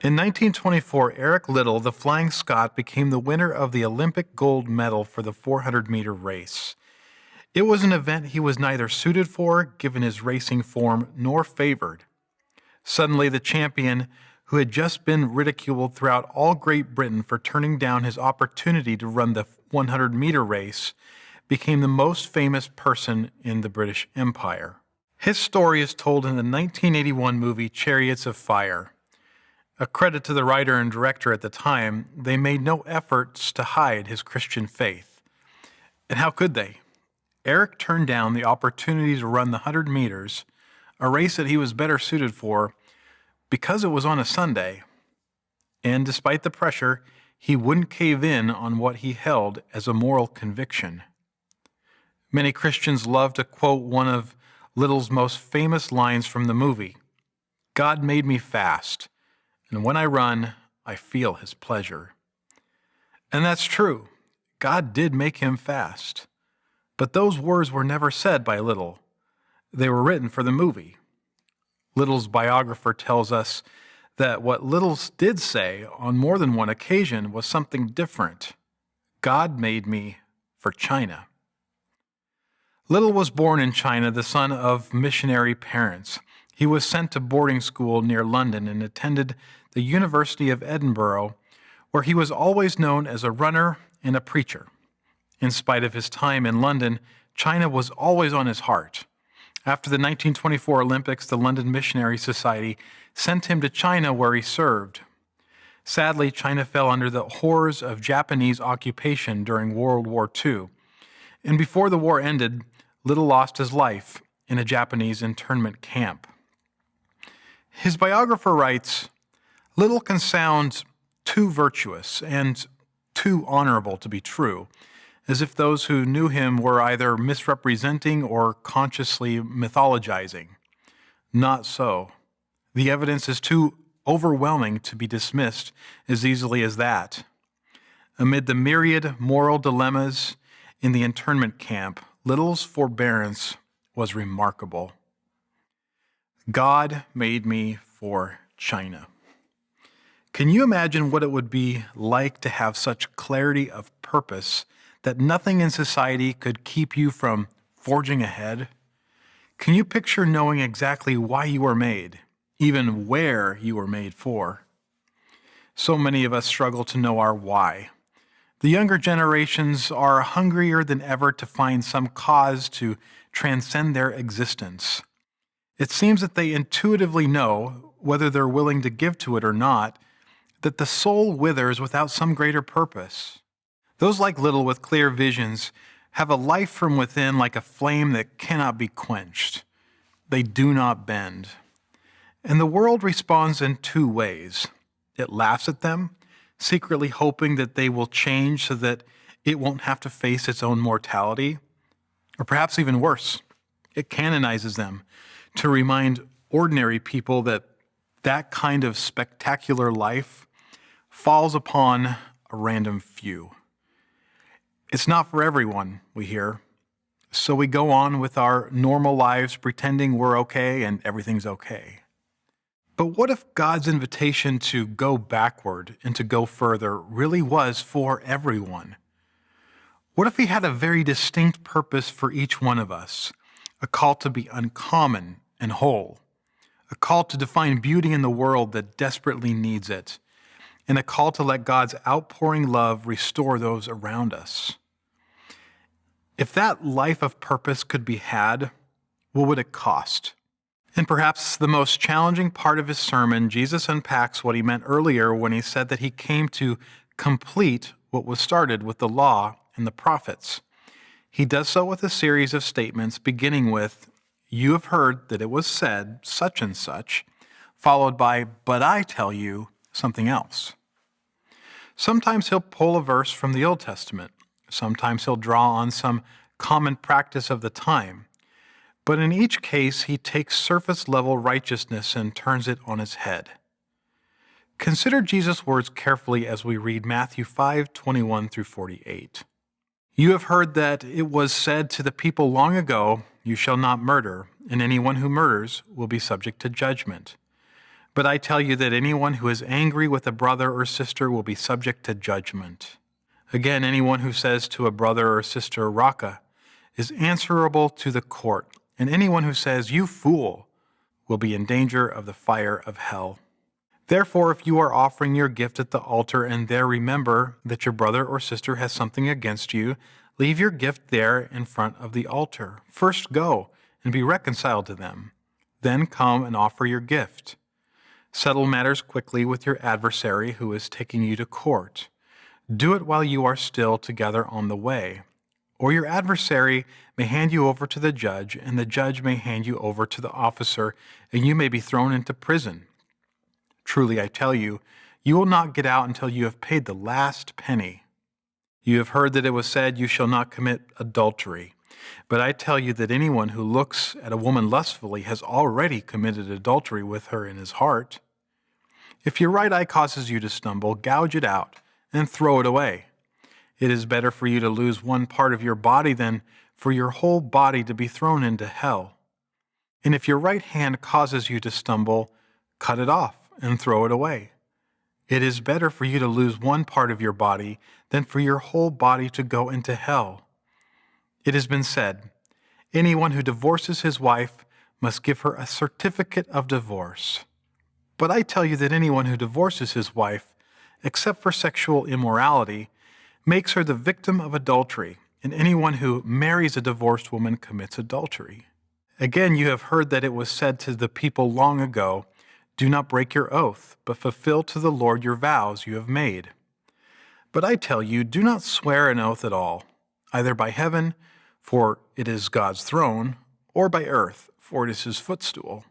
In 1924, Eric Liddell, the Flying Scot, became the winner of the Olympic gold medal for the 400-meter race. It was an event he was neither suited for, given his racing form, nor favored. Suddenly, the champion, who had just been ridiculed throughout all Great Britain for turning down his opportunity to run the 100-meter race, became the most famous person in the British Empire. His story is told in the 1981 movie Chariots of Fire. A credit to the writer and director at the time, they made no efforts to hide his Christian faith. And how could they? Eric turned down the opportunity to run the 100 meters, a race that he was better suited for, because it was on a Sunday. And despite the pressure, he wouldn't cave in on what he held as a moral conviction. Many Christians love to quote one of Liddell's most famous lines from the movie, "God made me fast, and when I run, I feel his pleasure." And that's true. God did make him fast. But those words were never said by Liddell. They were written for the movie. Liddell's biographer tells us that what Liddell did say on more than one occasion was something different. God made me for China. Liddell was born in China, the son of missionary parents. He was sent to boarding school near London and attended the University of Edinburgh, where he was always known as a runner and a preacher. In spite of his time in London, China was always on his heart. After the 1924 Olympics, the London Missionary Society sent him to China, where he served. Sadly, China fell under the horrors of Japanese occupation during World War II. And before the war ended, Liddell lost his life in a Japanese internment camp. His biographer writes, "Liddell can sound too virtuous and too honorable to be true, as if those who knew him were either misrepresenting or consciously mythologizing. Not so. The evidence is too overwhelming to be dismissed as easily as that." Amid the myriad moral dilemmas in the internment camp, Liddell's forbearance was remarkable. God made me for China. Can you imagine what it would be like to have such clarity of purpose that nothing in society could keep you from forging ahead? Can you picture knowing exactly why you were made, even where you were made for? So many of us struggle to know our why. The younger generations are hungrier than ever to find some cause to transcend their existence. It seems that they intuitively know, whether they're willing to give to it or not, that the soul withers without some greater purpose. Those like Liddell with clear visions have a life from within like a flame that cannot be quenched. They do not bend. And the world responds in two ways. It laughs at them, secretly hoping that they will change so that it won't have to face its own mortality. Or perhaps even worse, it canonizes them to remind ordinary people that that kind of spectacular life falls upon a random few. It's not for everyone, we hear. So we go on with our normal lives pretending we're okay and everything's okay. But what if God's invitation to go backward and to go further really was for everyone? What if he had a very distinct purpose for each one of us? A call to be uncommon and whole. A call to define beauty in the world that desperately needs it. And a call to let God's outpouring love restore those around us. If that life of purpose could be had, what would it cost? And perhaps the most challenging part of his sermon, Jesus unpacks what he meant earlier when he said that he came to complete what was started with the law and the prophets. He does so with a series of statements beginning with, "You have heard that it was said such and such," followed by, "But I tell you something else." Sometimes he'll pull a verse from the Old Testament. Sometimes he'll draw on some common practice of the time. But in each case, he takes surface-level righteousness and turns it on its head. Consider Jesus' words carefully as we read Matthew 5:21 through 48. "You have heard that it was said to the people long ago, 'You shall not murder, and anyone who murders will be subject to judgment.' But I tell you that anyone who is angry with a brother or sister will be subject to judgment. Again, anyone who says to a brother or sister, Raka, is answerable to the court, and anyone who says, You fool, will be in danger of the fire of hell. Therefore, if you are offering your gift at the altar and there remember that your brother or sister has something against you, leave your gift there in front of the altar. First go and be reconciled to them. Then come and offer your gift. Settle matters quickly with your adversary who is taking you to court. Do it while you are still together on the way. Or your adversary may hand you over to the judge, and the judge may hand you over to the officer, and you may be thrown into prison. Truly, I tell you, you will not get out until you have paid the last penny. You have heard that it was said, You shall not commit adultery. But I tell you that anyone who looks at a woman lustfully has already committed adultery with her in his heart. If your right eye causes you to stumble, gouge it out and throw it away. It is better for you to lose one part of your body than for your whole body to be thrown into hell. And if your right hand causes you to stumble, cut it off and throw it away. It is better for you to lose one part of your body than for your whole body to go into hell. It has been said, Anyone who divorces his wife must give her a certificate of divorce. But I tell you that anyone who divorces his wife, except for sexual immorality, makes her the victim of adultery, and anyone who marries a divorced woman commits adultery. Again, you have heard that it was said to the people long ago, Do not break your oath, but fulfill to the Lord your vows you have made. But I tell you, do not swear an oath at all, either by heaven, for it is God's throne, or by earth, for it is his footstool,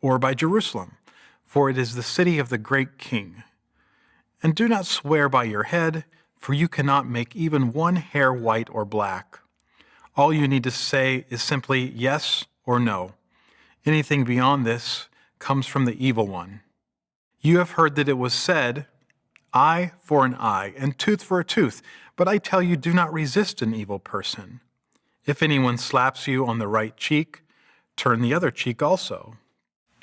or by Jerusalem, for it is the city of the great king. And do not swear by your head, for you cannot make even one hair white or black. All you need to say is simply yes or no. Anything beyond this comes from the evil one. You have heard that it was said, Eye for an eye, and tooth for a tooth. But I tell you, do not resist an evil person. If anyone slaps you on the right cheek, turn the other cheek also.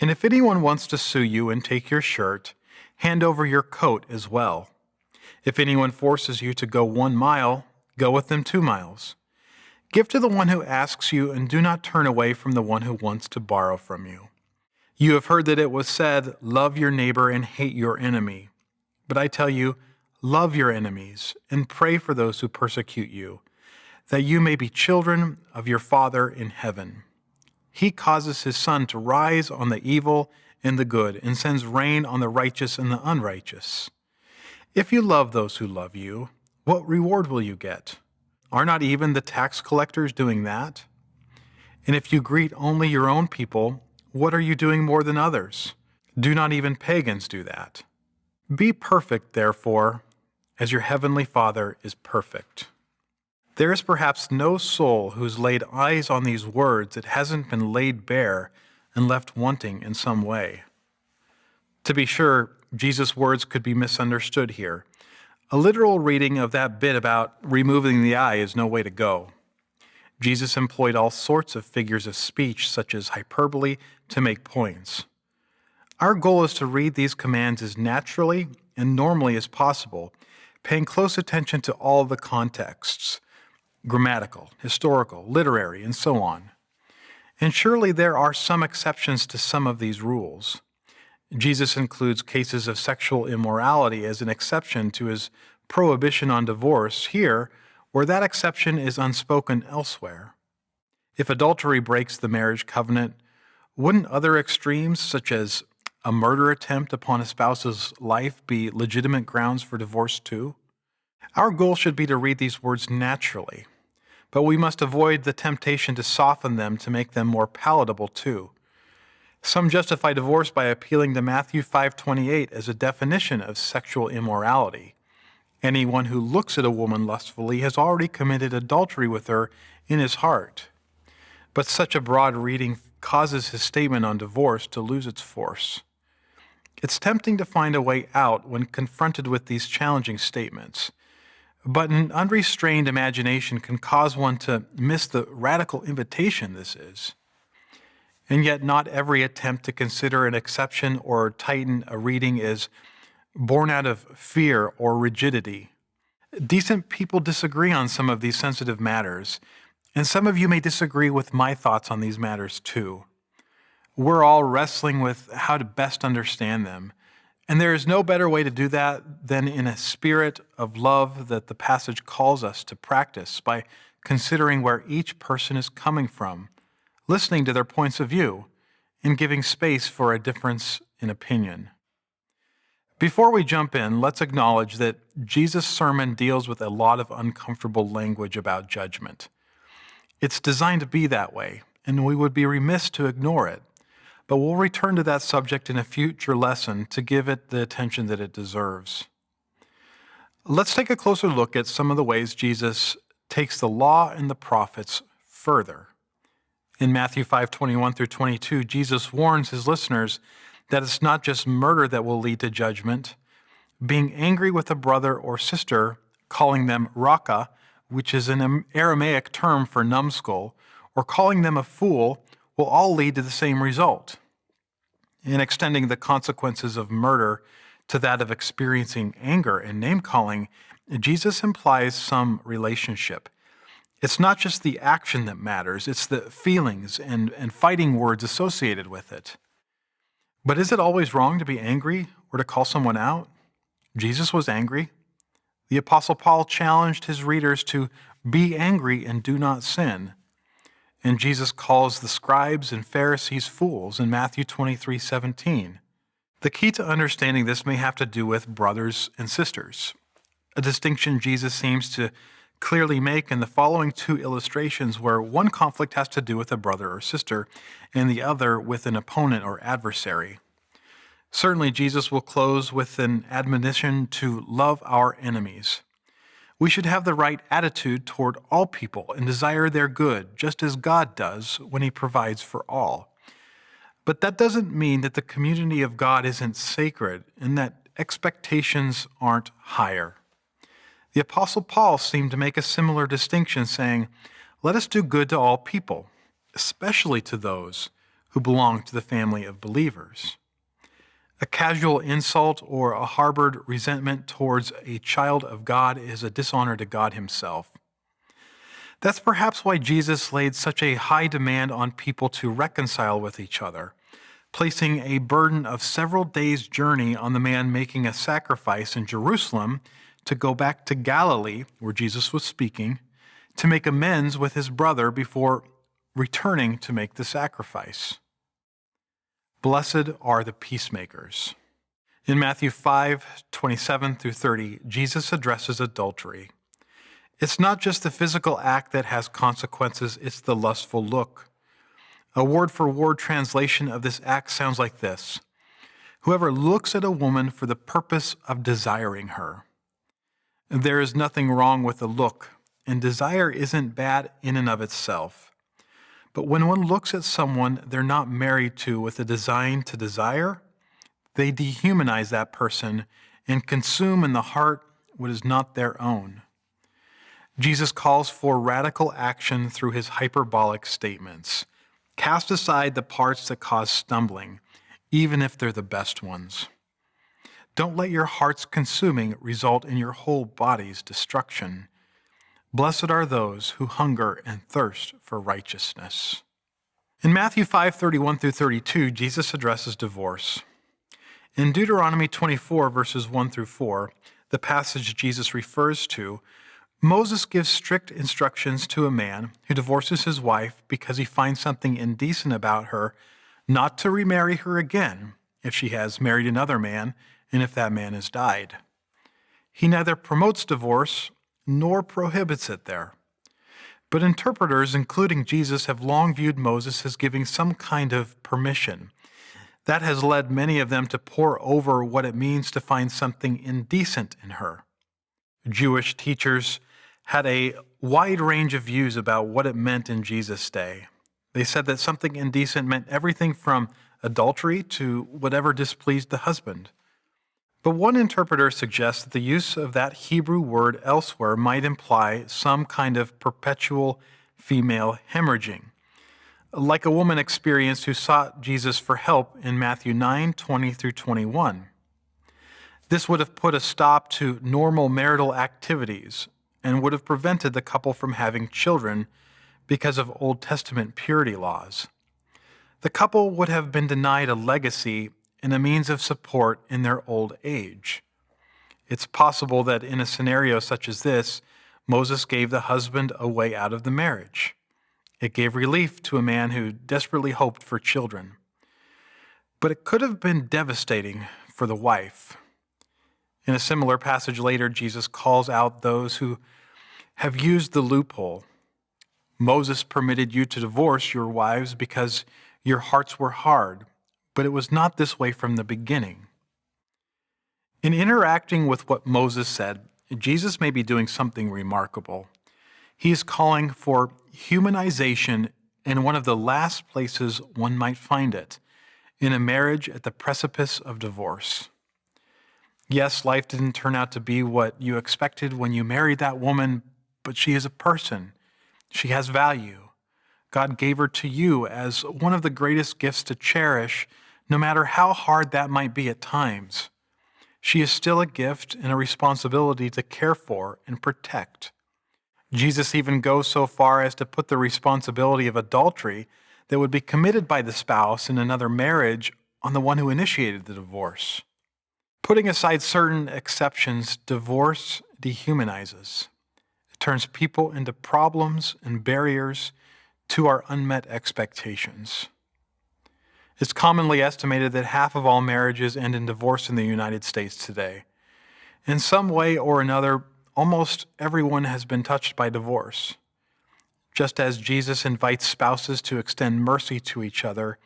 And if anyone wants to sue you and take your shirt, hand over your coat as well. If anyone forces you to go 1 mile, go with them 2 miles. Give to the one who asks you, and do not turn away from the one who wants to borrow from you. You have heard that it was said, Love your neighbor and hate your enemy. But I tell you, love your enemies and pray for those who persecute you, that you may be children of your Father in heaven. He causes his sun to rise on the evil and the good, and sends rain on the righteous and the unrighteous. If you love those who love you, what reward will you get? Are not even the tax collectors doing that? And if you greet only your own people, what are you doing more than others? Do not even pagans do that? Be perfect, therefore, as your heavenly Father is perfect. There is perhaps no soul who's laid eyes on these words that hasn't been laid bare and left wanting in some way. To be sure, Jesus' words could be misunderstood here. A literal reading of that bit about removing the eye is no way to go. Jesus employed all sorts of figures of speech, such as hyperbole, to make points. Our goal is to read these commands as naturally and normally as possible, paying close attention to all the contexts, grammatical, historical, literary, and so on. And surely there are some exceptions to some of these rules. Jesus includes cases of sexual immorality as an exception to his prohibition on divorce here, where that exception is unspoken elsewhere. If adultery breaks the marriage covenant, wouldn't other extremes, such as a murder attempt upon a spouse's life, be legitimate grounds for divorce too? Our goal should be to read these words naturally, but we must avoid the temptation to soften them to make them more palatable too. Some justify divorce by appealing to Matthew 5:28 as a definition of sexual immorality. Anyone who looks at a woman lustfully has already committed adultery with her in his heart. But such a broad reading causes his statement on divorce to lose its force. It's tempting to find a way out when confronted with these challenging statements, but an unrestrained imagination can cause one to miss the radical invitation this is. And yet not every attempt to consider an exception or tighten a reading is born out of fear or rigidity. Decent people disagree on some of these sensitive matters, and some of you may disagree with my thoughts on these matters too. We're all wrestling with how to best understand them, and there is no better way to do that than in a spirit of love that the passage calls us to practice by considering where each person is coming from, listening to their points of view, and giving space for a difference in opinion. Before we jump in, let's acknowledge that Jesus' sermon deals with a lot of uncomfortable language about judgment. It's designed to be that way, and we would be remiss to ignore it. But we'll return to that subject in a future lesson to give it the attention that it deserves. Let's take a closer look at some of the ways Jesus takes the law and the prophets further. In Matthew 5:21 through 22, Jesus warns his listeners that it's not just murder that will lead to judgment. Being angry with a brother or sister, calling them raka, which is an Aramaic term for numbskull, or calling them a fool, will all lead to the same result. In extending the consequences of murder to that of experiencing anger and name-calling, Jesus implies some relationship. It's not just the action that matters, it's the feelings and fighting words associated with it. But is it always wrong to be angry or to call someone out? Jesus was angry. The Apostle Paul challenged his readers to be angry and do not sin. And Jesus calls the scribes and Pharisees fools in Matthew 23:17. The key to understanding this may have to do with brothers and sisters, a distinction Jesus seems to clearly make in the following two illustrations where one conflict has to do with a brother or sister and the other with an opponent or adversary. Certainly, Jesus will close with an admonition to love our enemies. We should have the right attitude toward all people and desire their good, just as God does when He provides for all. But that doesn't mean that the community of God isn't sacred and that expectations aren't higher. The Apostle Paul seemed to make a similar distinction, saying, "Let us do good to all people, especially to those who belong to the family of believers." A casual insult or a harbored resentment towards a child of God is a dishonor to God Himself. That's perhaps why Jesus laid such a high demand on people to reconcile with each other, placing a burden of several days' journey on the man making a sacrifice in Jerusalem to go back to Galilee, where Jesus was speaking, to make amends with his brother before returning to make the sacrifice. Blessed are the peacemakers. In Matthew 5:27 through 30, Jesus addresses adultery. It's not just the physical act that has consequences, it's the lustful look. A word-for-word translation of this act sounds like this: whoever looks at a woman for the purpose of desiring her. There is nothing wrong with a look, and desire isn't bad in and of itself. But when one looks at someone they're not married to with a design to desire, they dehumanize that person and consume in the heart what is not their own. Jesus calls for radical action through his hyperbolic statements. Cast aside the parts that cause stumbling, even if they're the best ones. Don't let your heart's consuming result in your whole body's destruction. Blessed are those who hunger and thirst for righteousness. In Matthew 5:31 through 32, Jesus addresses divorce. In Deuteronomy 24, verses 1 through 4, the passage Jesus refers to, Moses gives strict instructions to a man who divorces his wife because he finds something indecent about her, not to remarry her again if she has married another man and if that man has died. He neither promotes divorce nor prohibits it there. But interpreters, including Jesus, have long viewed Moses as giving some kind of permission. That has led many of them to pore over what it means to find something indecent in her. Jewish teachers had a wide range of views about what it meant in Jesus' day. They said that something indecent meant everything from adultery to whatever displeased the husband. But one interpreter suggests that the use of that Hebrew word elsewhere might imply some kind of perpetual female hemorrhaging, like a woman experienced who sought Jesus for help in Matthew 9:20 through 21. This would have put a stop to normal marital activities and would have prevented the couple from having children because of Old Testament purity laws. The couple would have been denied a legacy and a means of support in their old age. It's possible that in a scenario such as this, Moses gave the husband a way out of the marriage. It gave relief to a man who desperately hoped for children. But it could have been devastating for the wife. In a similar passage later, Jesus calls out those who have used the loophole. Moses permitted you to divorce your wives because your hearts were hard, but it was not this way from the beginning. In interacting with what Moses said, Jesus may be doing something remarkable. He is calling for humanization in one of the last places one might find it, in a marriage at the precipice of divorce. Yes, life didn't turn out to be what you expected when you married that woman, but she is a person. She has value. God gave her to you as one of the greatest gifts to cherish, no matter how hard that might be at times. She is still a gift and a responsibility to care for and protect. Jesus even goes so far as to put the responsibility of adultery that would be committed by the spouse in another marriage on the one who initiated the divorce. Putting aside certain exceptions, divorce dehumanizes. It turns people into problems and barriers to our unmet expectations. It's commonly estimated that half of all marriages end in divorce in the United States today. In some way or another, almost everyone has been touched by divorce. Just as Jesus invites spouses to extend mercy to each other,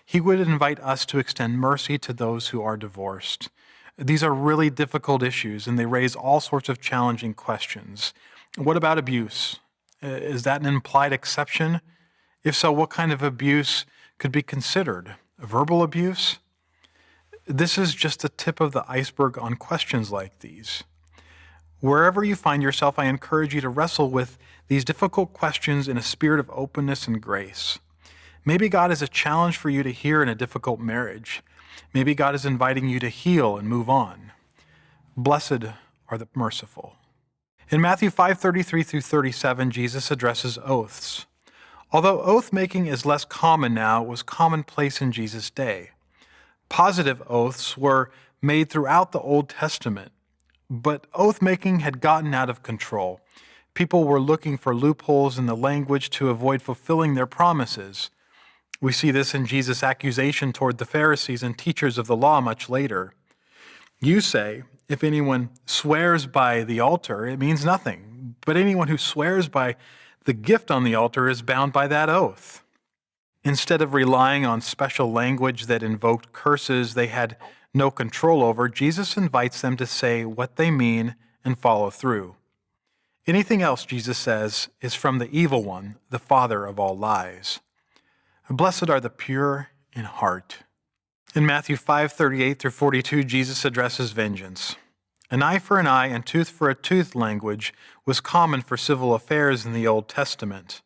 he would invite us to extend mercy to those who are divorced. These are really difficult issues, and they raise all sorts of challenging questions. What about abuse? Is that an implied exception? If so, what kind of abuse could be considered? Verbal abuse? This is just the tip of the iceberg on questions like these. Wherever you find yourself, I encourage you to wrestle with these difficult questions in a spirit of openness and grace. Maybe God is a challenge for you to hear in a difficult marriage. Maybe God is inviting you to heal and move on. Blessed are the merciful. In Matthew 5:33 through 37, Jesus addresses oaths. Although oath-making is less common now, it was commonplace in Jesus' day. Positive oaths were made throughout the Old Testament, but oath-making had gotten out of control. People were looking for loopholes in the language to avoid fulfilling their promises. We see this in Jesus' accusation toward the Pharisees and teachers of the law much later. You say, if anyone swears by the altar, it means nothing, but anyone who swears by the gift on the altar is bound by that oath. Instead of relying on special language that invoked curses they had no control over, Jesus invites them to say what they mean and follow through. Anything else, Jesus says, is from the evil one, the father of all lies. Blessed are the pure in heart. In Matthew 5:38 through 42, Jesus addresses vengeance. An eye for an eye and tooth for a tooth language was common for civil affairs in the Old Testament.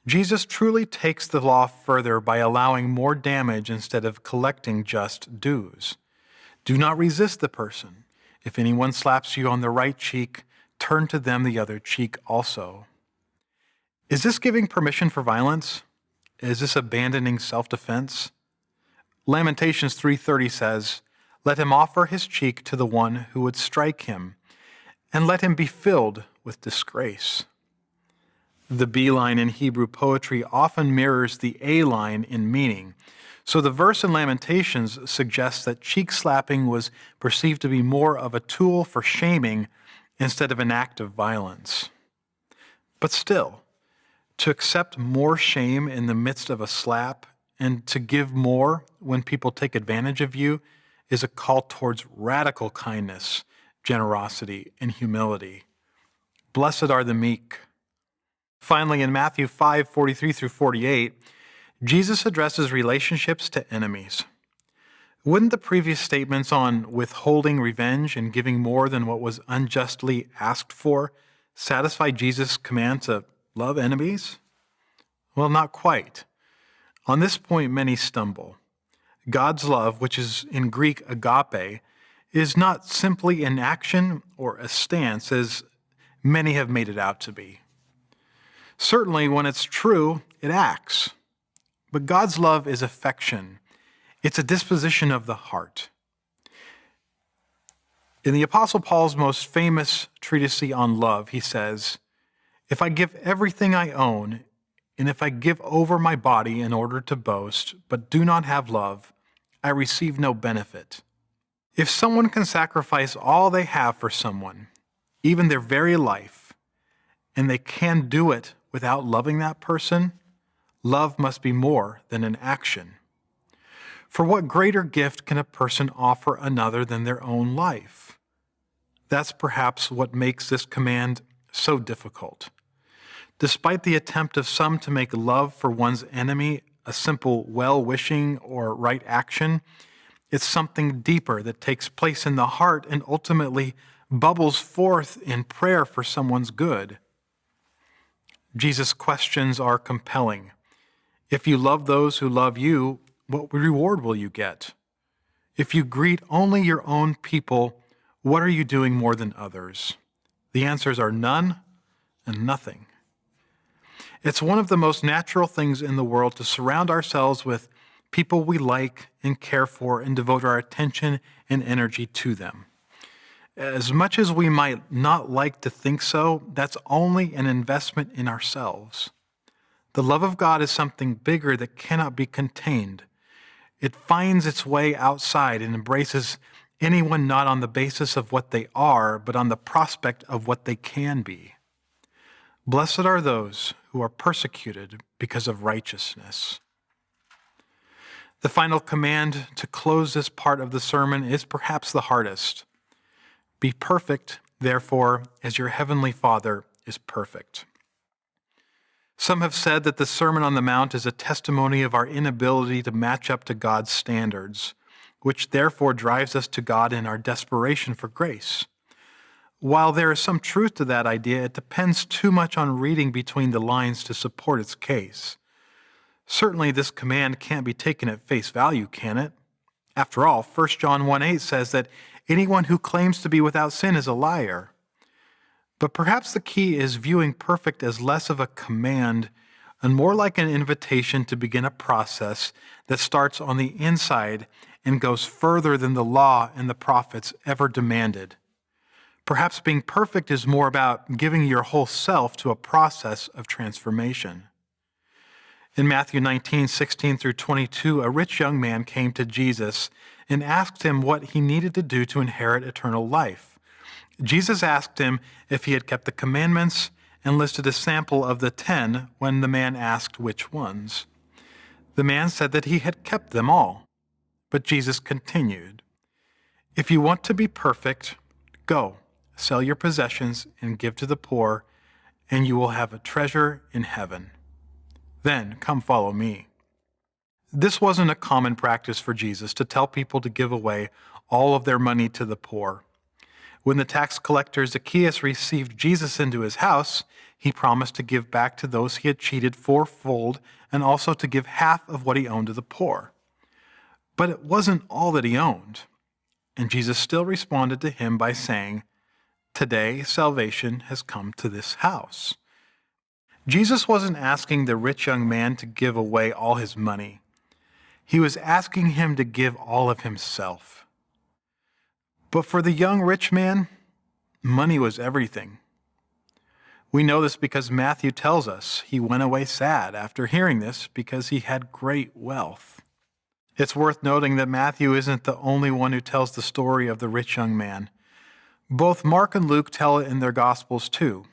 Jesus truly takes the law further by allowing more damage instead of collecting just dues. Do not resist the person. If anyone slaps you on the right cheek, turn to them the other cheek also. Is this giving permission for violence? Is this abandoning self-defense? Lamentations 3:30 says, "Let him offer his cheek to the one who would strike him, and let him be filled with disgrace." The B line in Hebrew poetry often mirrors the A line in meaning. So the verse in Lamentations suggests that cheek slapping was perceived to be more of a tool for shaming instead of an act of violence. But still, to accept more shame in the midst of a slap and to give more when people take advantage of you is a call towards radical kindness, generosity, and humility. Blessed are the meek. Finally, in Matthew 5:43 through 48, Jesus addresses relationships to enemies. Wouldn't the previous statements on withholding revenge and giving more than what was unjustly asked for satisfy Jesus' command to love enemies? Well, not quite. On this point, many stumble. God's love, which is in Greek agape, is not simply an action or a stance as many have made it out to be. Certainly, when it's true, it acts. But God's love is affection. It's a disposition of the heart. In the Apostle Paul's most famous treatise on love, he says, "If I give everything I own, and if I give over my body in order to boast, but do not have love, I receive no benefit." If someone can sacrifice all they have for someone, even their very life, and they can do it without loving that person, love must be more than an action. For what greater gift can a person offer another than their own life? That's perhaps what makes this command so difficult. Despite the attempt of some to make love for one's enemy a simple well-wishing or right action, it's something deeper that takes place in the heart and ultimately bubbles forth in prayer for someone's good. Jesus' questions are compelling. If you love those who love you, what reward will you get? If you greet only your own people, what are you doing more than others? The answers are none and nothing. It's one of the most natural things in the world to surround ourselves with people we like and care for and devote our attention and energy to them. As much as we might not like to think so, that's only an investment in ourselves. The love of God is something bigger that cannot be contained. It finds its way outside and embraces anyone not on the basis of what they are, but on the prospect of what they can be. Blessed are those who are persecuted because of righteousness. The final command to close this part of the sermon is perhaps the hardest. Be perfect, therefore, as your heavenly Father is perfect. Some have said that the Sermon on the Mount is a testimony of our inability to match up to God's standards, which therefore drives us to God in our desperation for grace. While there is some truth to that idea, it depends too much on reading between the lines to support its case. Certainly, this command can't be taken at face value, can it? After all, 1 John 1:8 says that anyone who claims to be without sin is a liar. But perhaps the key is viewing perfect as less of a command and more like an invitation to begin a process that starts on the inside and goes further than the law and the prophets ever demanded. Perhaps being perfect is more about giving your whole self to a process of transformation. In Matthew 19:16-22, a rich young man came to Jesus and asked him what he needed to do to inherit eternal life. Jesus asked him if he had kept the commandments and listed a sample of the 10 when the man asked which ones. The man said that he had kept them all. But Jesus continued, "If you want to be perfect, go, sell your possessions and give to the poor, and you will have a treasure in heaven. Then come follow me." This wasn't a common practice for Jesus to tell people to give away all of their money to the poor. When the tax collector Zacchaeus received Jesus into his house, he promised to give back to those he had cheated fourfold and also to give half of what he owned to the poor. But it wasn't all that he owned. And Jesus still responded to him by saying, "Today salvation has come to this house." Jesus wasn't asking the rich young man to give away all his money. He was asking him to give all of himself. But for the young rich man, money was everything. We know this because Matthew tells us he went away sad after hearing this because he had great wealth. It's worth noting that Matthew isn't the only one who tells the story of the rich young man. Both Mark and Luke tell it in their Gospels too.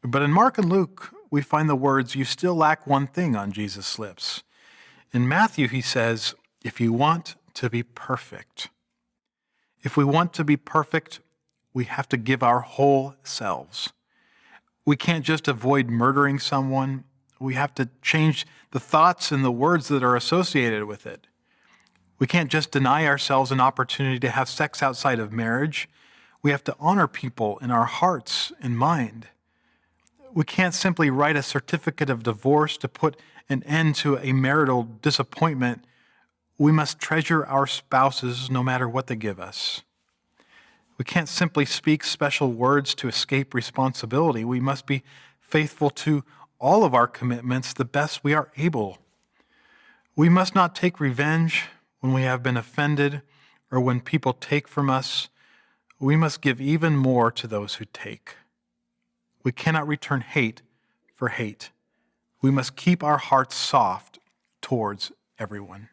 But in Mark and Luke, we find the words, "You still lack one thing" on Jesus' lips. In Matthew, he says, "If you want to be perfect." If we want to be perfect, we have to give our whole selves. We can't just avoid murdering someone. We have to change the thoughts and the words that are associated with it. We can't just deny ourselves an opportunity to have sex outside of marriage. We have to honor people in our hearts and mind. We can't simply write a certificate of divorce to put an end to a marital disappointment, we must treasure our spouses no matter what they give us. We can't simply speak special words to escape responsibility. We must be faithful to all of our commitments the best we are able. We must not take revenge when we have been offended or when people take from us. We must give even more to those who take. We cannot return hate for hate. We must keep our hearts soft towards everyone.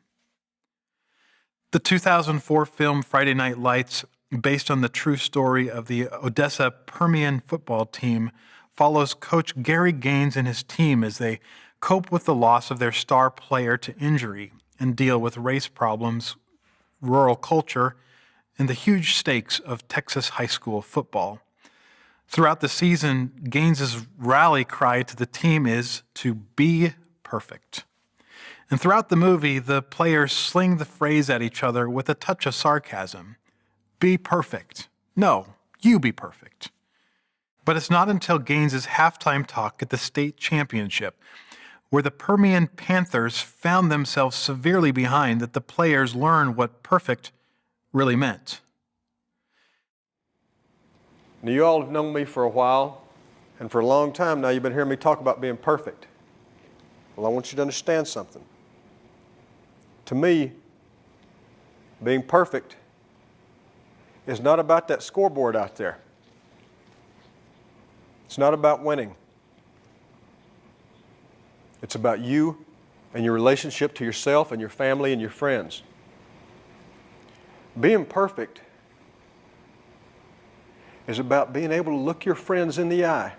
The 2004 film Friday Night Lights, based on the true story of the Odessa Permian football team, follows Coach Gary Gaines and his team as they cope with the loss of their star player to injury and deal with race problems, rural culture, and the huge stakes of Texas high school football. Throughout the season, Gaines's rally cry to the team is to be perfect. And throughout the movie, the players sling the phrase at each other with a touch of sarcasm. Be perfect. No, you be perfect. But it's not until Gaines's halftime talk at the state championship, where the Permian Panthers found themselves severely behind, that the players learn what perfect really meant. Now, you all have known me for a while, and for a long time now you've been hearing me talk about being perfect. Well, I want you to understand something. To me, being perfect is not about that scoreboard out there. It's not about winning. It's about you and your relationship to yourself and your family and your friends. Being perfect is about being able to look your friends in the eye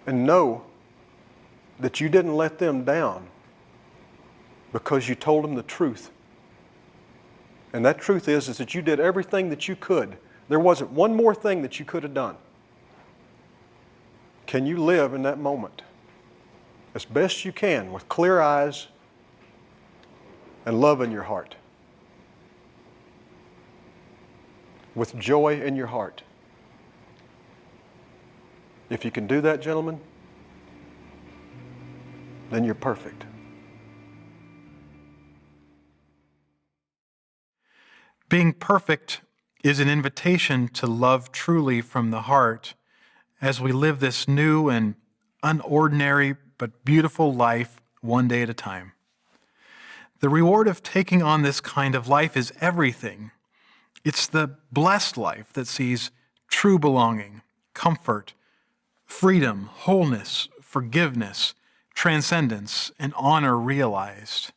and know that you didn't let them down because you told them the truth. And that truth is that you did everything that you could. There wasn't one more thing that you could have done. Can you live in that moment as best you can with clear eyes and love in your heart? With joy in your heart. If you can do that, gentlemen, then you're perfect. Being perfect is an invitation to love truly from the heart as we live this new and unordinary but beautiful life one day at a time. The reward of taking on this kind of life is everything. It's the blessed life that sees true belonging, comfort, freedom, wholeness, forgiveness, transcendence, and honor realized.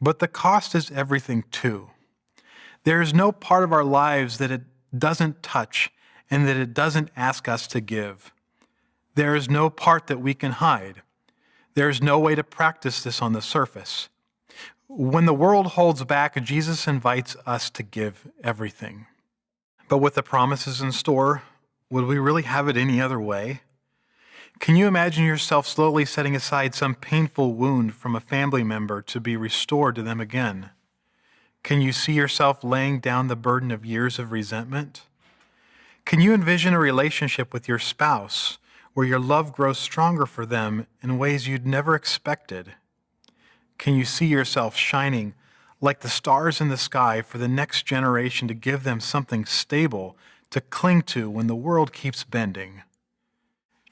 But the cost is everything too. There is no part of our lives that it doesn't touch and that it doesn't ask us to give. There is no part that we can hide. There is no way to practice this on the surface. When the world holds back, Jesus invites us to give everything. But with the promises in store, would we really have it any other way? Can you imagine yourself slowly setting aside some painful wound from a family member to be restored to them again? Can you see yourself laying down the burden of years of resentment? Can you envision a relationship with your spouse where your love grows stronger for them in ways you'd never expected? Can you see yourself shining like the stars in the sky for the next generation to give them something stable to cling to when the world keeps bending?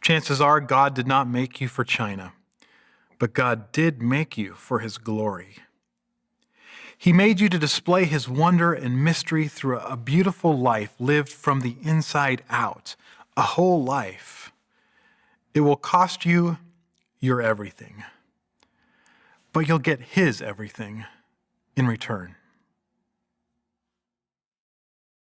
Chances are God did not make you for China, but God did make you for His glory. He made you to display His wonder and mystery through a beautiful life lived from the inside out, a whole life. It will cost you your everything, but you'll get His everything in return.